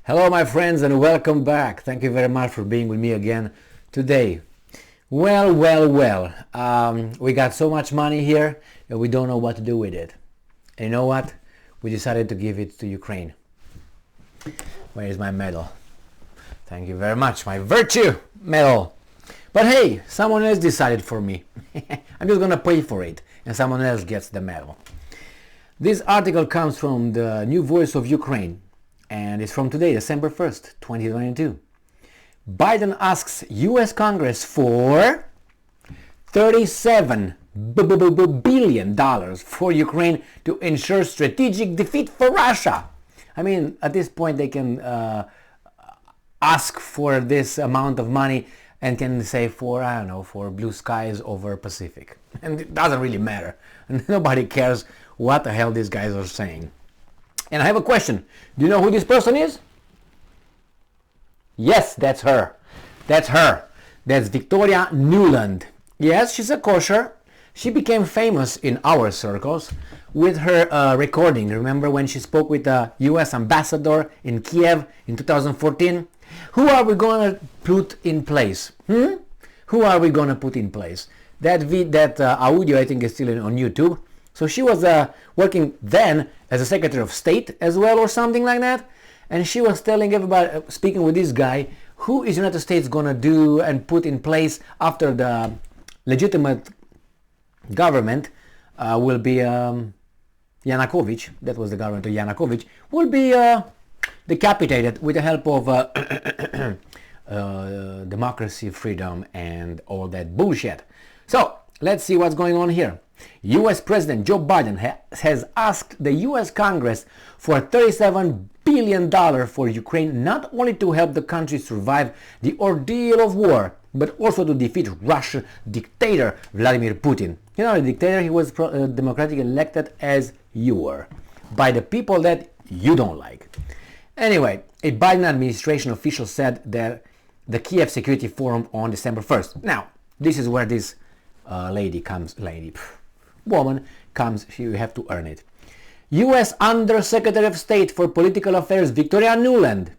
Hello my friends and welcome back. Thank you very much for being with me again today. Well, we got so much money here that we don't know what to do with it. And you know what? We decided to give it to Ukraine. Where is my medal? Thank you very much, my virtue medal. But hey, someone else decided for me. I'm just gonna pay for it and someone else gets the medal. This article comes from the New Voice of Ukraine. And it's from today, December 1st, 2022. Biden asks U.S. Congress for $37 billion for Ukraine to ensure strategic defeat for Russia. I mean, at this point they can ask for this amount of money and can say for, I don't know, for blue skies over Pacific. And it doesn't really matter. Nobody cares what the hell these guys are saying. And I have a question. Do you know who this person is? Yes, that's her. That's her. That's Victoria Nuland. Yes, she's a kosher. She became famous in our circles with her recording. Remember when she spoke with the U.S. ambassador in Kiev in 2014? Who are we going to put in place? Who are we going to put in place? That audio, I think, is still on YouTube. So she was working then as a Secretary of State as well or something like that. And she was telling everybody, speaking with this guy, who is United States going to do and put in place after the legitimate government will be Yanukovych, that was the government of Yanukovych, will be decapitated with the help of democracy, freedom and all that bullshit. So let's see what's going on here. U.S. President Joe Biden has asked the U.S. Congress for $37 billion for Ukraine, not only to help the country survive the ordeal of war, but also to defeat Russian dictator Vladimir Putin. You know, the dictator, he was democratically elected as you were, by the people that you don't like. Anyway, a Biden administration official said that the Kiev Security Forum on December 1st. Now, this is where this woman comes, you have to earn it. U.S. Undersecretary of State for Political Affairs Victoria Nuland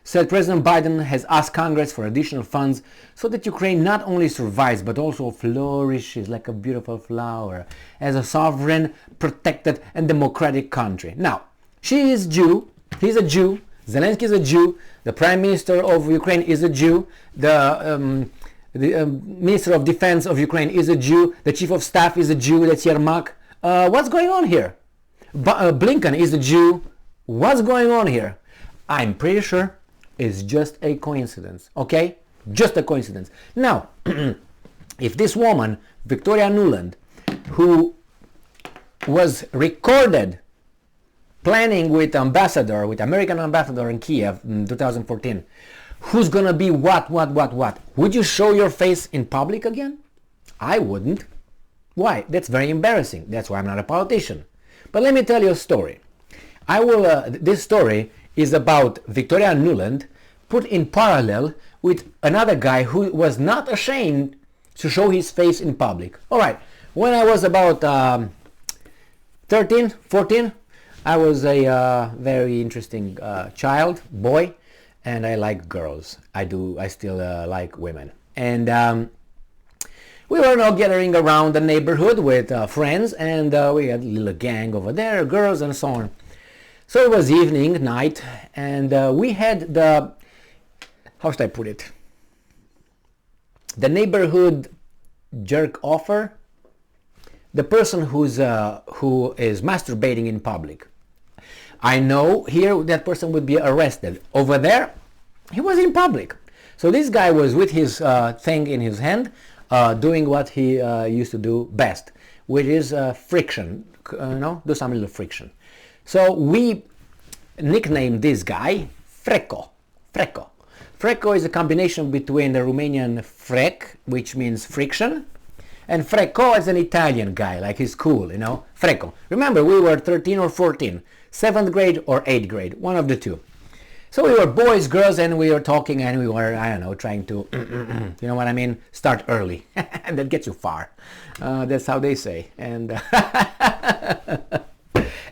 said President Biden has asked Congress for additional funds so that Ukraine not only survives but also flourishes like a beautiful flower as a sovereign, protected and democratic country. Now, she is Jew, he's a Jew, Zelensky is a Jew, the Prime Minister of Ukraine is a Jew, the Minister of Defense of Ukraine is a Jew. The Chief of Staff is a Jew. That's Yermak. What's going on here? Blinken is a Jew. What's going on here? I'm pretty sure it's just a coincidence. Okay? Just a coincidence. Now, if this woman, Victoria Nuland, who was recorded planning with American ambassador in Kiev in 2014, who's gonna be what? Would you show your face in public again? I wouldn't. Why? That's very embarrassing. That's why I'm not a politician. But let me tell you a story. This story is about Victoria Nuland put in parallel with another guy who was not ashamed to show his face in public. Alright, when I was about 13, 14, I was a very interesting boy. And I like girls. I still like women. And we were now gathering around the neighborhood with friends, and we had a little gang over there, girls and so on. So it was evening, night, and we had the, how should I put it? The neighborhood jerk offer, the person who is masturbating in public. I know here that person would be arrested. Over there, he was in public. So this guy was with his thing in his hand, doing what he used to do best, which is friction, do some little friction. So we nicknamed this guy Freco. Freco is a combination between the Romanian frec, which means friction, and Freco is an Italian guy, like he's cool, Freco. Remember, we were 13 or 14. 7th grade or 8th grade, one of the two. So we were boys, girls, and we were talking and we were, I don't know, trying to, you know what I mean, start early. And that gets you far. That's how they say. And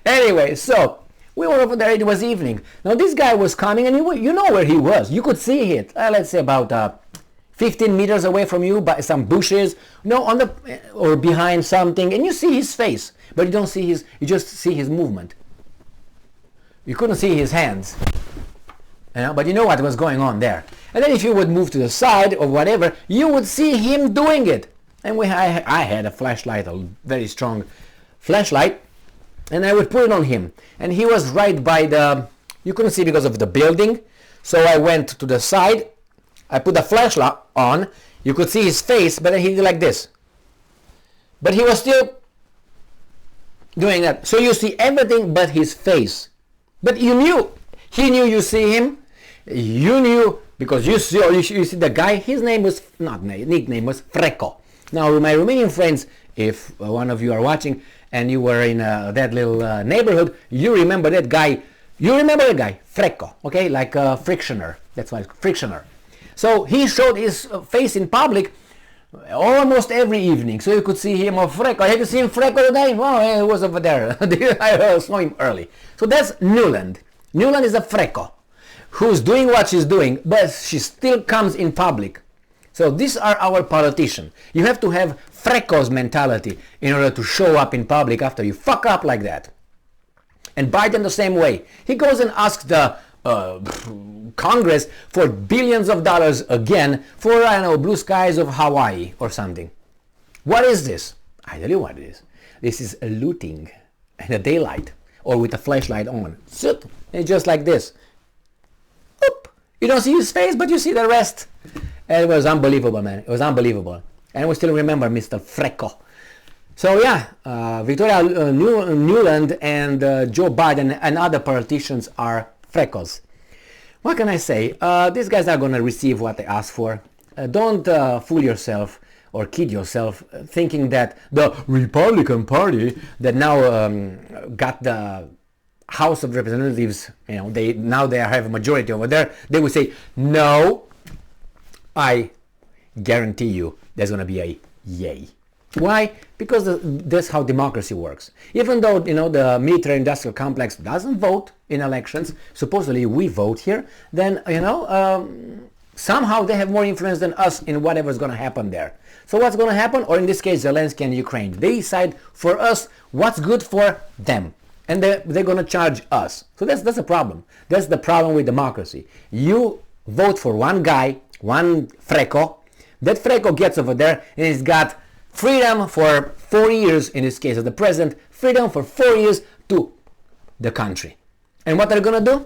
anyway, so We were over there, it was evening. Now this guy was coming, and you know where he was. You could see it, let's say about 15 meters away from you, by some bushes, on the or behind something, and you see his face, but you don't see you just see his movement. You couldn't see his hands, but you know what was going on there. And then if you would move to the side or whatever, you would see him doing it. And I had a flashlight, a very strong flashlight, and I would put it on him. And he was right by you couldn't see because of the building. So I went to the side, I put the flashlight on, you could see his face, but then he did like this. But he was still doing that. So you see everything but his face. But he knew you see him. You knew because you see the guy. His name was nickname was Freco. Now my Romanian friends, if one of you are watching and you were in that little neighborhood, you remember that guy. You remember the guy, Freco, okay, like a frictioner. That's why it's frictioner. So he showed his face in public almost every evening, so you could see him. Freco. Have you seen Freco today? Oh, he was over there. I saw him early. So that's Nuland. Nuland is a Freco who's doing what she's doing, but she still comes in public. So these are our politicians. You have to have Freco's mentality in order to show up in public after you fuck up like that. And Biden the same way. He goes and asks the Congress for billions of dollars again for, I don't know, blue skies of Hawaii or something. What is this? I tell you what it is. This is a looting in the daylight or with a flashlight on. It's just like this. Oop. You don't see his face, but you see the rest. And it was unbelievable, man. It was unbelievable. And we still remember Mr. Freco. So yeah, Victoria Nuland and Joe Biden and other politicians are Frecos. What can I say? These guys are going to receive what they ask for. Don't fool yourself or kid yourself thinking that the Republican Party that now got the House of Representatives, they have a majority over there, they will say, no, I guarantee you there's going to be a yay. Why? Because that's how democracy works. Even though the military-industrial complex doesn't vote in elections, supposedly we vote here, then somehow they have more influence than us in whatever's going to happen there. So what's going to happen? Or in this case, Zelensky and Ukraine, they decide for us what's good for them, and they're going to charge us. So that's a problem. That's the problem with democracy. You vote for one guy, one Freco. That Freco gets over there and he's got freedom for 4 years, in this case of the president, freedom for 4 years to the country. And what they're going to do?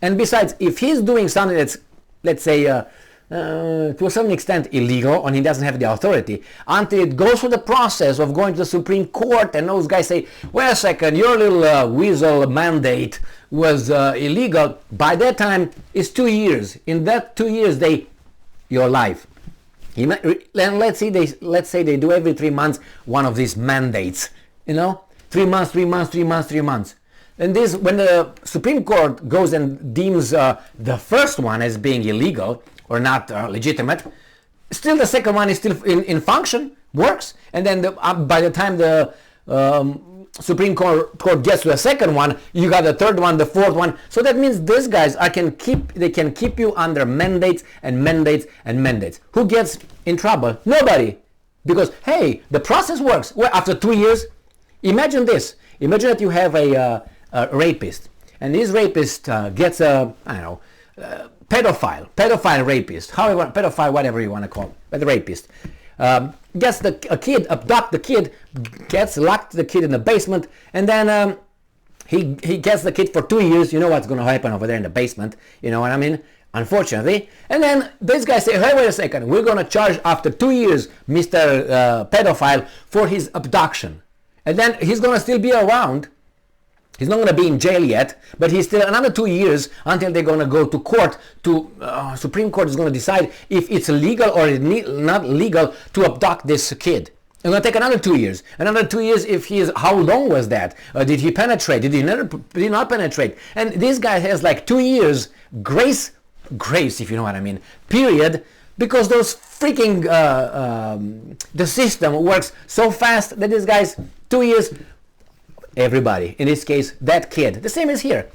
And besides, if he's doing something that's, let's say, to a certain extent illegal, and he doesn't have the authority, until it goes through the process of going to the Supreme Court, and those guys say, wait a second, your little weasel mandate was illegal, by that time it's 2 years. In that 2 years, you're alive. Let's say they do every 3 months one of these mandates, 3 months, 3 months, 3 months, 3 months. And this, when the Supreme Court goes and deems the first one as being illegal or not legitimate, still the second one is still in function, works, and then by the time the Supreme Court gets to the second one, you got the third one, the fourth one. So that means these guys can keep you under mandates and mandates and mandates. Who gets in trouble? Nobody. Because hey, the process works. Well, after 2 years, imagine this. Imagine that you have a rapist, and this rapist gets pedophile rapist, however, pedophile, whatever you want to call it, but the rapist. Gets abduct the kid, gets locked the kid in the basement, and then he gets the kid for 2 years. You know what's going to happen over there in the basement, you know what I mean? Unfortunately. And then these guys say, hey, wait a second, we're going to charge after 2 years Mr. Pedophile for his abduction. And then he's going to still be around. He's not going to be in jail yet, but he's still another 2 years until they're going to go to court. Supreme Court is going to decide if it's legal or not legal to abduct this kid. It's going to take another 2 years. Another 2 years if he is, how long was that? Did he penetrate? Did he not penetrate? And this guy has like 2 years grace, if you know what I mean, period, because those freaking, the system works so fast that this guy's 2 years, everybody. In this case, that kid. The same as here.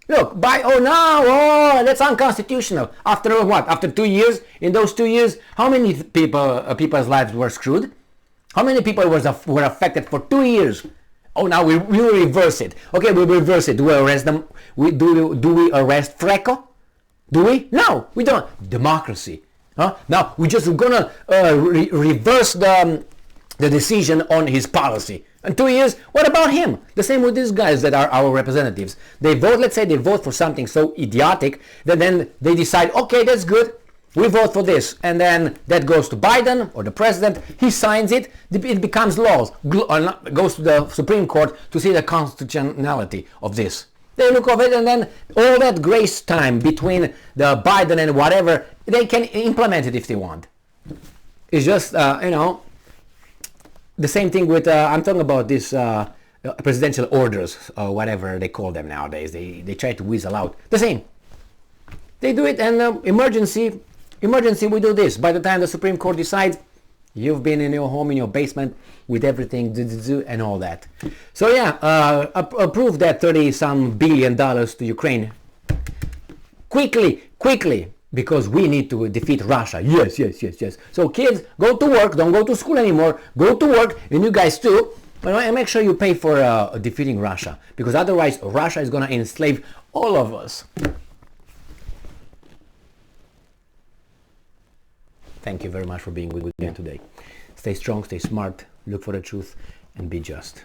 Look, that's unconstitutional. After what? After 2 years? In those 2 years, how many people's lives were screwed? How many people were affected for 2 years? Oh, now we will reverse it. Okay, we'll reverse it. Do we arrest them? Do we arrest Freco? Do we? No, we don't. Democracy. Huh? Now we're just gonna reverse the decision on his policy. In 2 years, what about him? The same with these guys that are our representatives. They vote, let's say they vote for something so idiotic that then they decide, okay, that's good, we vote for this. And then that goes to Biden or the president, he signs it, it becomes laws, goes to the Supreme Court to see the constitutionality of this. They look at it and then all that grace time between the Biden and whatever, they can implement it if they want. It's just, the same thing with, I'm talking about this presidential orders, or whatever they call them nowadays. They try to weasel out. The same. They do it, and emergency, we do this. By the time the Supreme Court decides, you've been in your home, in your basement, with everything, and all that. So yeah, approve that $30-some billion to Ukraine. Quickly. Because we need to defeat Russia. Yes. So kids, go to work. Don't go to school anymore. Go to work, and you guys too. And make sure you pay for defeating Russia. Because otherwise, Russia is going to enslave all of us. Thank you very much for being with me today. Stay strong, stay smart, look for the truth, and be just.